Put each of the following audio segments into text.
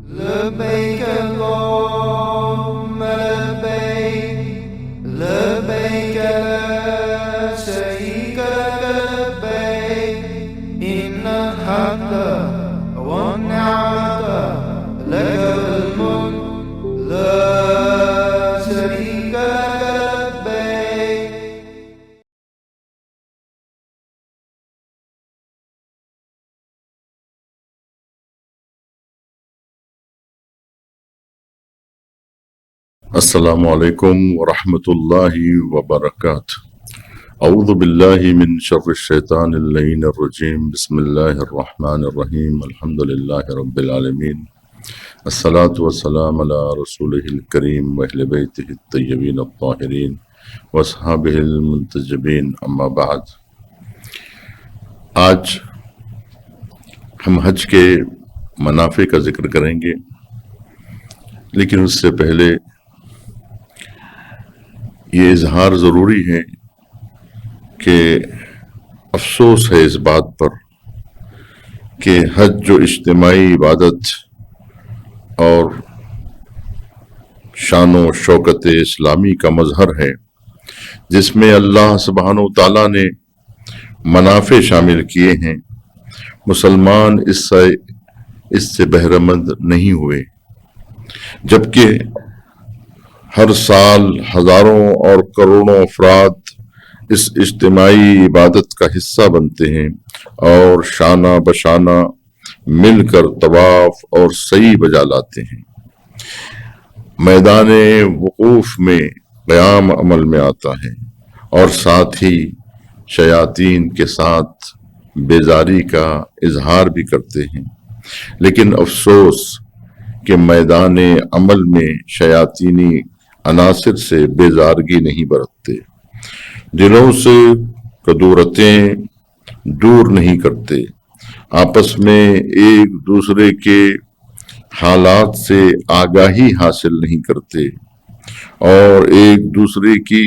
لبيك اللهم لبيك لبيك لا شريك لك لبيك إن الحمد والنعمة لك والملك لا شريك لك لبيك. السلام علیکم ورحمۃ اللہ وبرکاتہ۔ اعوذ باللہ من شر الشیطان اللعین الرجیم، بسم اللہ الرحمن الرحیم، الحمد للہ رب العالمین، الصلاۃ والسلام علی رسولہ الکریم واہل بیتہ الطیبین الطاہرین واصحابہ المنتجبین، اما بعد۔ آج ہم حج کے منافع کا ذکر کریں گے، لیکن اس سے پہلے یہ اظہار ضروری ہے کہ افسوس ہے اس بات پر کہ حج جو اجتماعی عبادت اور شان و شوکت اسلامی کا مظہر ہے، جس میں اللہ سبحانہ و تعالیٰ نے منافع شامل کیے ہیں، مسلمان اس سے بہرہ مند نہیں ہوئے، جبکہ ہر سال ہزاروں اور کروڑوں افراد اس اجتماعی عبادت کا حصہ بنتے ہیں اور شانہ بشانہ مل کر طواف اور سعی بجا لاتے ہیں۔ میدان وقوف میں قیام عمل میں آتا ہے اور ساتھ ہی شیاطین کے ساتھ بیزاری کا اظہار بھی کرتے ہیں، لیکن افسوس کہ میدان عمل میں شیاطینی عناصر سے بیزارگی نہیں برتتے، دلوں سے کدورتیں دور نہیں کرتے، آپس میں ایک دوسرے کے حالات سے آگاہی حاصل نہیں کرتے اور ایک دوسرے کی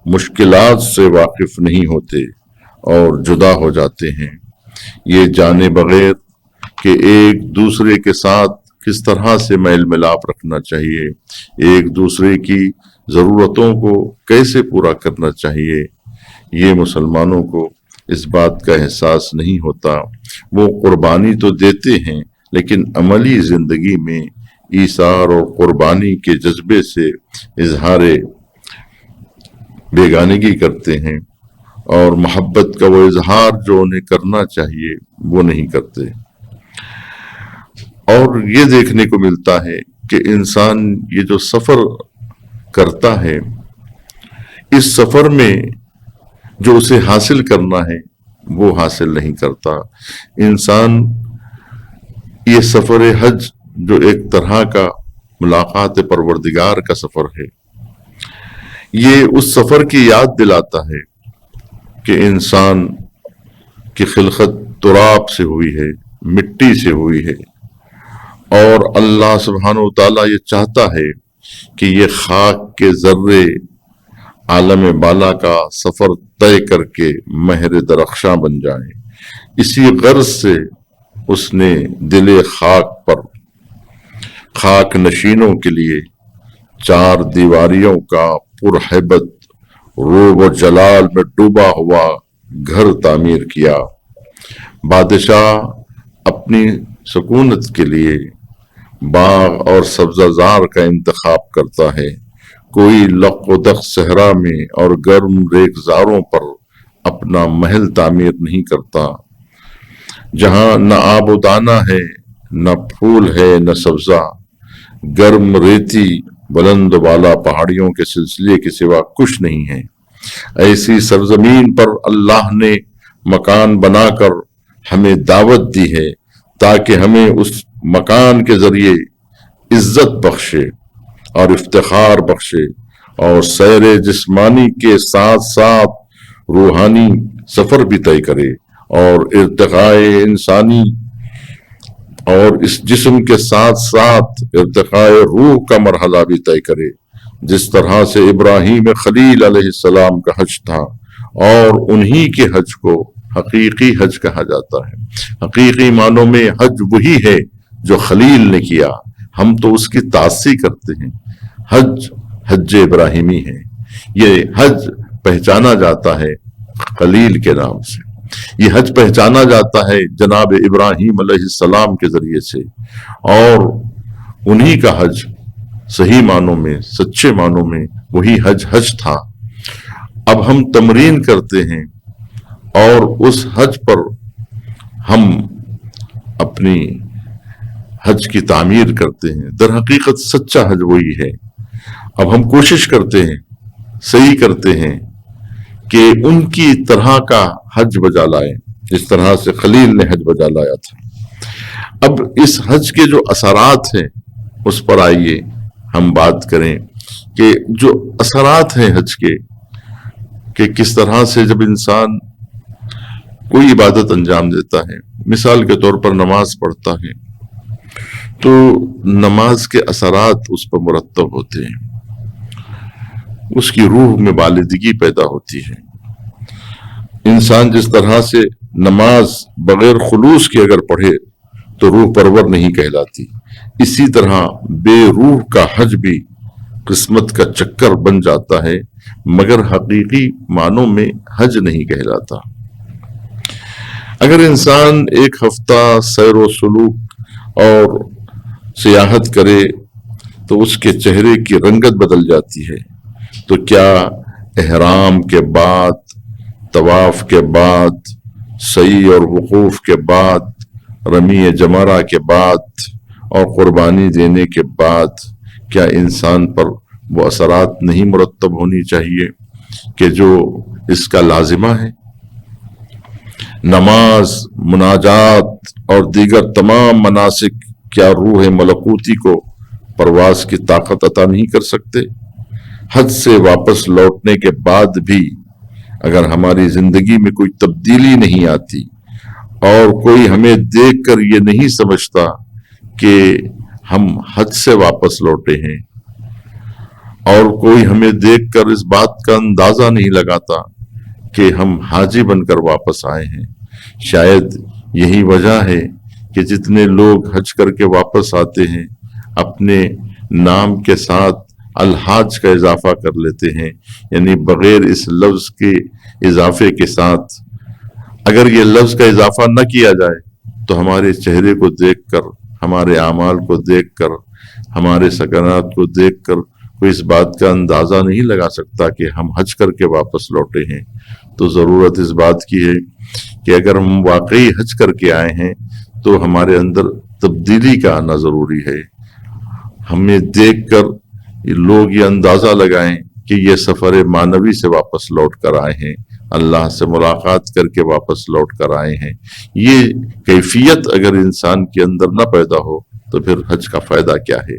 مشکلات سے واقف نہیں ہوتے اور جدا ہو جاتے ہیں، یہ جانے بغیر کہ ایک دوسرے کے ساتھ کس طرح سے میل ملاپ رکھنا چاہیے، ایک دوسرے کی ضرورتوں کو کیسے پورا کرنا چاہیے، یہ مسلمانوں کو اس بات کا احساس نہیں ہوتا۔ وہ قربانی تو دیتے ہیں، لیکن عملی زندگی میں ایثار اور قربانی کے جذبے سے اظہار بیگانگی کرتے ہیں اور محبت کا وہ اظہار جو انہیں کرنا چاہیے وہ نہیں کرتے۔ اور یہ دیکھنے کو ملتا ہے کہ انسان یہ جو سفر کرتا ہے، اس سفر میں جو اسے حاصل کرنا ہے وہ حاصل نہیں کرتا۔ انسان یہ سفر حج جو ایک طرح کا ملاقات پروردگار کا سفر ہے، یہ اس سفر کی یاد دلاتا ہے کہ انسان کی خلقت تراب سے ہوئی ہے، مٹی سے ہوئی ہے، اور اللہ سبحانہ و تعالیٰ یہ چاہتا ہے کہ یہ خاک کے ذرے عالم بالا کا سفر طے کر کے مہر درخشاں بن جائیں۔ اسی غرض سے اس نے دل خاک پر خاک نشینوں کے لیے 4 دیواریوں کا پرہیبت روب و جلال میں ڈوبا ہوا گھر تعمیر کیا۔ بادشاہ اپنی سکونت کے لیے باغ اور سبزہ زار کا انتخاب کرتا ہے، کوئی لق و دق صحرا میں اور گرم ریگزاروں پر اپنا محل تعمیر نہیں کرتا، جہاں نہ آب و دانہ ہے، نہ پھول ہے، نہ سبزہ، گرم ریتی بلند و بالا پہاڑیوں کے سلسلے کے سوا کچھ نہیں ہے۔ ایسی سرزمین پر اللہ نے مکان بنا کر ہمیں دعوت دی ہے تاکہ ہمیں اس مکان کے ذریعے عزت بخشے اور افتخار بخشے اور سیر جسمانی کے ساتھ ساتھ روحانی سفر بھی طے کرے اور ارتقاء انسانی اور اس جسم کے ساتھ ساتھ ارتقاء روح کا مرحلہ بھی طے کرے، جس طرح سے ابراہیم خلیل علیہ السلام کا حج تھا، اور انہی کے حج کو حقیقی حج کہا جاتا ہے۔ حقیقی معنوں میں حج وہی ہے جو خلیل نے کیا، ہم تو اس کی تعصی کرتے ہیں۔ حج حج ابراہیمی ہے، یہ حج پہچانا جاتا ہے خلیل کے نام سے، یہ حج پہچانا جاتا ہے جناب ابراہیم علیہ السلام کے ذریعے سے، اور انہی کا حج صحیح معنوں میں، سچے معنوں میں وہی حج تھا۔ اب ہم تمرین کرتے ہیں اور اس حج پر ہم اپنی حج کی تعمیر کرتے ہیں۔ در حقیقت سچا حج وہی ہے۔ اب ہم کوشش کرتے ہیں، صحیح کرتے ہیں کہ ان کی طرح کا حج بجا لائیں جس طرح سے خلیل نے حج بجا لایا تھا۔ اب اس حج کے جو اثرات ہیں اس پر آئیے ہم بات کریں کہ جو اثرات ہیں حج کے، کہ کس طرح سے جب انسان کوئی عبادت انجام دیتا ہے، مثال کے طور پر نماز پڑھتا ہے، تو نماز کے اثرات اس پر مرتب ہوتے ہیں، اس کی روح میں بالادگی پیدا ہوتی ہے۔ انسان جس طرح سے نماز بغیر خلوص کے اگر پڑھے تو روح پرور نہیں کہلاتی، اسی طرح بے روح کا حج بھی قسمت کا چکر بن جاتا ہے، مگر حقیقی معنوں میں حج نہیں کہلاتا۔ اگر انسان ایک ہفتہ سیر و سلوک اور سیاحت کرے تو اس کے چہرے کی رنگت بدل جاتی ہے، تو کیا احرام کے بعد، طواف کے بعد، سعی اور وقوف کے بعد، رمی جمرہ کے بعد اور قربانی دینے کے بعد کیا انسان پر وہ اثرات نہیں مرتب ہونی چاہیے کہ جو اس کا لازمہ ہے؟ نماز، مناجات اور دیگر تمام مناسک کیا روح ملکوتی کو پرواز کی طاقت عطا نہیں کر سکتے؟ حج سے واپس لوٹنے کے بعد بھی اگر ہماری زندگی میں کوئی تبدیلی نہیں آتی اور کوئی ہمیں دیکھ کر یہ نہیں سمجھتا کہ ہم حج سے واپس لوٹے ہیں، اور کوئی ہمیں دیکھ کر اس بات کا اندازہ نہیں لگاتا کہ ہم حاجی بن کر واپس آئے ہیں، شاید یہی وجہ ہے کہ جتنے لوگ حج کر کے واپس آتے ہیں اپنے نام کے ساتھ الحاج کا اضافہ کر لیتے ہیں، یعنی بغیر اس لفظ کے اضافے کے ساتھ۔ اگر یہ لفظ کا اضافہ نہ کیا جائے تو ہمارے چہرے کو دیکھ کر، ہمارے اعمال کو دیکھ کر، ہمارے سکنات کو دیکھ کر کوئی اس بات کا اندازہ نہیں لگا سکتا کہ ہم حج کر کے واپس لوٹے ہیں۔ تو ضرورت اس بات کی ہے کہ اگر ہم واقعی حج کر کے آئے ہیں تو ہمارے اندر تبدیلی کا آنا ضروری ہے۔ ہمیں دیکھ کر لوگ یہ اندازہ لگائیں کہ یہ سفر معنوی سے واپس لوٹ کر آئے ہیں، اللہ سے ملاقات کر کے واپس لوٹ کر آئے ہیں۔ یہ کیفیت اگر انسان کے اندر نہ پیدا ہو تو پھر حج کا فائدہ کیا ہے؟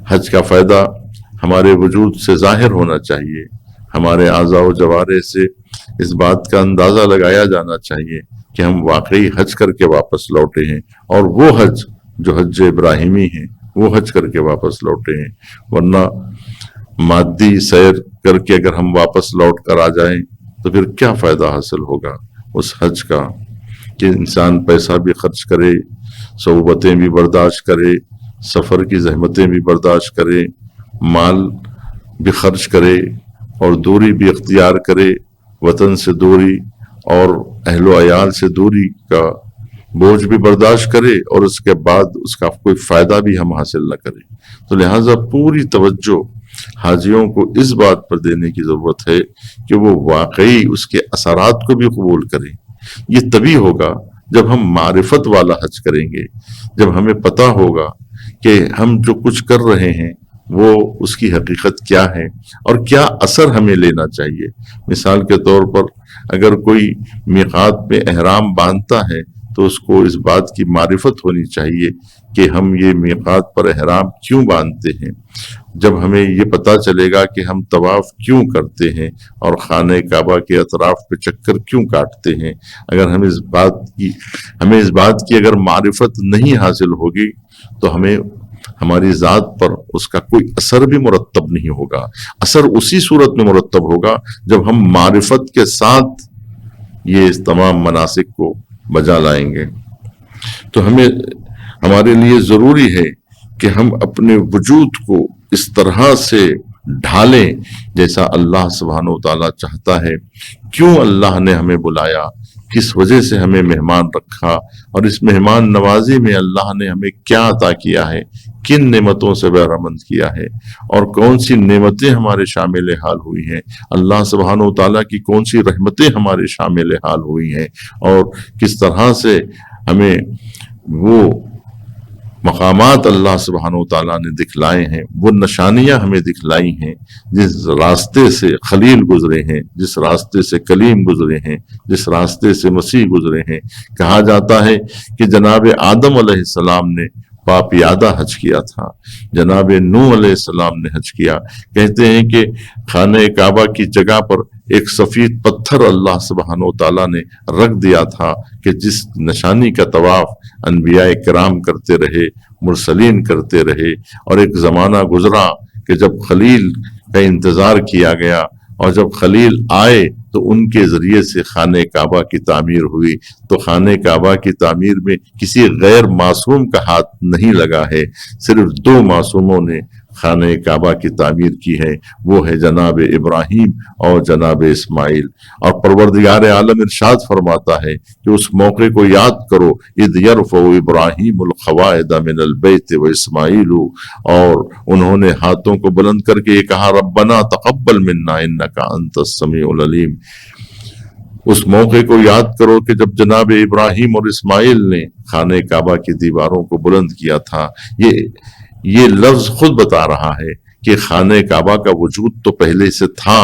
حج کا فائدہ ہمارے وجود سے ظاہر ہونا چاہیے، ہمارے اعضاء و جوارح سے اس بات کا اندازہ لگایا جانا چاہیے کہ ہم واقعی حج کر کے واپس لوٹے ہیں، اور وہ حج جو حج ابراہیمی ہے وہ حج کر کے واپس لوٹے ہیں۔ ورنہ مادی سیر کر کے اگر ہم واپس لوٹ کر آ جائیں تو پھر کیا فائدہ حاصل ہوگا اس حج کا کہ انسان پیسہ بھی خرچ کرے، صعوبتیں بھی برداشت کرے، سفر کی زحمتیں بھی برداشت کرے، مال بھی خرچ کرے اور دوری بھی اختیار کرے، وطن سے دوری اور اہل و عیال سے دوری کا بوجھ بھی برداشت کرے، اور اس کے بعد اس کا کوئی فائدہ بھی ہم حاصل نہ کریں۔ تو لہٰذا پوری توجہ حاجیوں کو اس بات پر دینے کی ضرورت ہے کہ وہ واقعی اس کے اثرات کو بھی قبول کریں۔ یہ تبھی ہوگا جب ہم معرفت والا حج کریں گے، جب ہمیں پتہ ہوگا کہ ہم جو کچھ کر رہے ہیں وہ اس کی حقیقت کیا ہے اور کیا اثر ہمیں لینا چاہیے۔ مثال کے طور پر اگر کوئی میقات میں احرام باندھتا ہے تو اس کو اس بات کی معرفت ہونی چاہیے کہ ہم یہ میقات پر احرام کیوں باندھتے ہیں۔ جب ہمیں یہ پتہ چلے گا کہ ہم طواف کیوں کرتے ہیں اور خانہ کعبہ کے اطراف پہ چکر کیوں کاٹتے ہیں، اگر ہمیں اس بات کی اگر معرفت نہیں حاصل ہوگی تو ہماری ذات پر اس کا کوئی اثر بھی مرتب نہیں ہوگا۔ اثر اسی صورت میں مرتب ہوگا جب ہم معرفت کے ساتھ یہ تمام مناسک کو بجا لائیں گے۔ تو ہمارے لیے ضروری ہے کہ ہم اپنے وجود کو اس طرح سے ڈھالیں جیسا اللہ سبحانہ و تعالیٰ چاہتا ہے. کیوں اللہ نے ہمیں بلایا، کس وجہ سے ہمیں مہمان رکھا، اور اس مہمان نوازی میں اللہ نے ہمیں کیا عطا کیا ہے، کن نعمتوں سے بہرمند کیا ہے، اور کون سی نعمتیں ہمارے شامل حال ہوئی ہیں، اللہ سبحانہ و تعالیٰ کی کون سی رحمتیں ہمارے شامل حال ہوئی ہیں، اور کس طرح سے ہمیں وہ مقامات اللہ سبحانہ و تعالیٰ نے دکھلائے ہیں، وہ نشانیاں ہمیں دکھلائی ہیں، جس راستے سے خلیل گزرے ہیں، جس راستے سے کلیم گزرے ہیں، جس راستے سے مسیح گزرے ہیں. کہا جاتا ہے کہ جناب آدم علیہ السلام نے پاپیادہ حج کیا تھا، جناب نوح علیہ السلام نے حج کیا. کہتے ہیں کہ خانہ کعبہ کی جگہ پر ایک سفید پتھر اللہ سبحانہ و تعالیٰ نے رکھ دیا تھا کہ جس نشانی کا طواف انبیاء کرام کرتے رہے، مرسلین کرتے رہے، اور ایک زمانہ گزرا کہ جب خلیل کا انتظار کیا گیا، اور جب خلیل آئے تو ان کے ذریعے سے خانہ کعبہ کی تعمیر ہوئی. تو خانہ کعبہ کی تعمیر میں کسی غیر معصوم کا ہاتھ نہیں لگا ہے، صرف 2 معصوموں نے خانہ کعبہ کی تعمیر کی ہے، وہ ہے جناب ابراہیم اور جناب اسماعیل. اور پروردگار عالم ارشاد فرماتا ہے کہ اس موقع کو یاد کرو، اذ یرفع ابراہیم القواعد من البیت و اسماعیل، اور انہوں نے ہاتھوں کو بلند کر کے یہ کہا ربنا تقبل منا انک انت السمیع العلیم. اس موقع کو یاد کرو کہ جب جناب ابراہیم اور اسماعیل نے خانہ کعبہ کی دیواروں کو بلند کیا تھا. یہ لفظ خود بتا رہا ہے کہ خانہ کعبہ کا وجود تو پہلے سے تھا.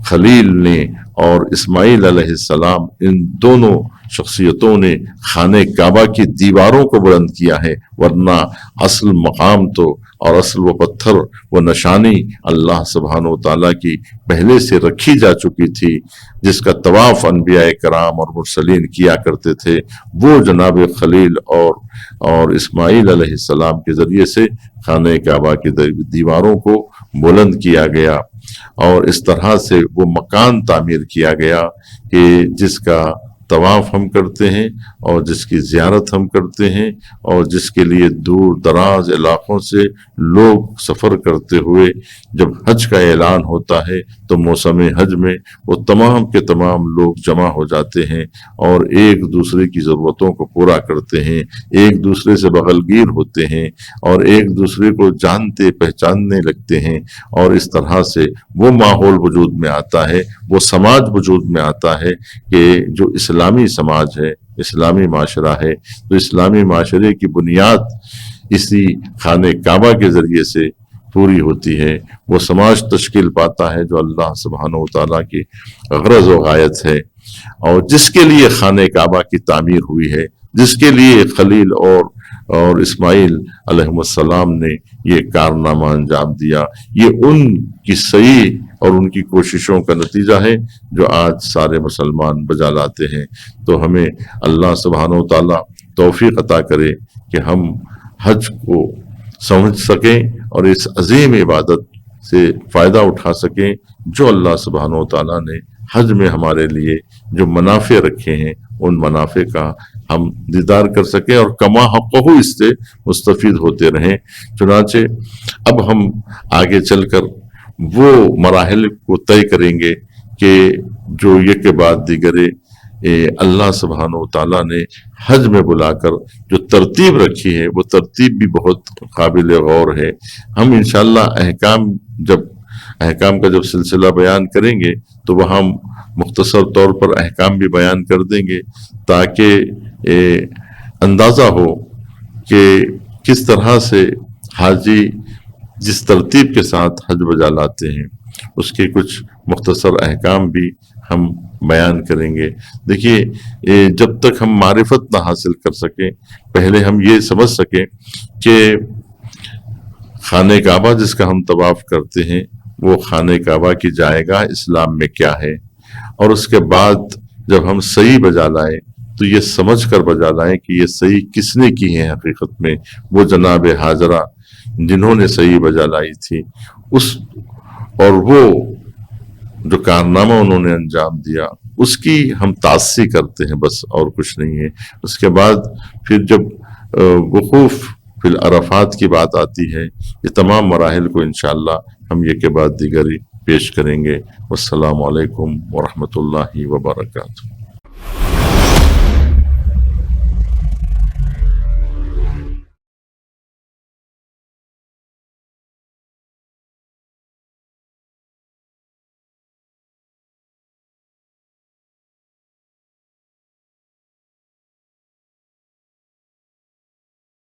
خلیل نے اور اسماعیل علیہ السلام، ان دونوں شخصیتوں نے خانہ کعبہ کی دیواروں کو بلند کیا ہے، ورنہ اصل مقام تو اور اصل وہ پتھر، وہ نشانی اللہ سبحانہ و تعالیٰ کی پہلے سے رکھی جا چکی تھی، جس کا طواف انبیاء کرام اور مرسلین کیا کرتے تھے. وہ جناب خلیل اور اسماعیل علیہ السلام کے ذریعے سے خانہ کعبہ کی دیواروں کو بلند کیا گیا، اور اس طرح سے وہ مکان تعمیر کیا گیا کہ جس کا طواف ہم کرتے ہیں اور جس کی زیارت ہم کرتے ہیں، اور جس کے لیے دور دراز علاقوں سے لوگ سفر کرتے ہوئے جب حج کا اعلان ہوتا ہے تو موسم حج میں وہ تمام کے تمام لوگ جمع ہو جاتے ہیں اور ایک دوسرے کی ضرورتوں کو پورا کرتے ہیں، ایک دوسرے سے بغلگیر ہوتے ہیں، اور ایک دوسرے کو جانتے پہچاننے لگتے ہیں. اور اس طرح سے وہ ماحول وجود میں آتا ہے، وہ سماج وجود میں آتا ہے کہ جو اسلامی سماج ہے، اسلامی معاشرہ ہے. تو اسلامی معاشرے کی بنیاد اسی خانہ کعبہ کے ذریعے سے پوری ہوتی ہے. وہ سماج تشکیل پاتا ہے جو اللہ سبحانہ و تعالیٰ کی غرض و غایت ہے، اور جس کے لیے خانہ کعبہ کی تعمیر ہوئی ہے، جس کے لیے خلیل اور اسماعیل علیہ السلام نے یہ کارنامہ انجام دیا. یہ ان کی صحیح اور ان کی کوششوں کا نتیجہ ہے جو آج سارے مسلمان بجا لاتے ہیں. تو ہمیں اللہ سبحانہ و تعالیٰ توفیق عطا کرے کہ ہم حج کو سمجھ سکیں اور اس عظیم عبادت سے فائدہ اٹھا سکیں جو اللہ سبحانہ و تعالیٰ نے حج میں ہمارے لیے جو منافع رکھے ہیں، ان منافع کا ہم دیدار کر سکیں اور کما حقہ اس سے مستفید ہوتے رہیں. چنانچہ اب ہم آگے چل کر وہ مراحل کو طے کریں گے کہ جو یہ کے بعد دیگر اللہ سبحانہ و تعالیٰ نے حج میں بلا کر جو ترتیب رکھی ہے، وہ ترتیب بھی بہت قابل غور ہے. ہم انشاءاللہ احکام کا جب سلسلہ بیان کریں گے تو وہاں مختصر طور پر احکام بھی بیان کر دیں گے تاکہ اندازہ ہو کہ کس طرح سے حاجی جس ترتیب کے ساتھ حج بجا لاتے ہیں اس کے کچھ مختصر احکام بھی ہم بیان کریں گے. دیکھیے، جب تک ہم معرفت نہ حاصل کر سکیں، پہلے ہم یہ سمجھ سکیں کہ خانہ کعبہ جس کا ہم طواف کرتے ہیں وہ خانہ کعبہ کی جائیگاہ اسلام میں کیا ہے، اور اس کے بعد جب ہم صحیح بجا لائیں تو یہ سمجھ کر بجا لائیں کہ یہ صحیح کس نے کی ہے. حقیقت میں وہ جناب حاجرہ جنہوں نے صحیح بجا لائی تھی، اور وہ جو کارنامہ انہوں نے انجام دیا اس کی ہم تعصی کرتے ہیں، بس اور کچھ نہیں ہے. اس کے بعد پھر جب وقوف پھر عرفات کی بات آتی ہے. یہ تمام مراحل کو انشاءاللہ ہم یہ کے بعد دیگر پیش کریں گے. والسلام علیکم ورحمۃ اللہ وبرکاتہ.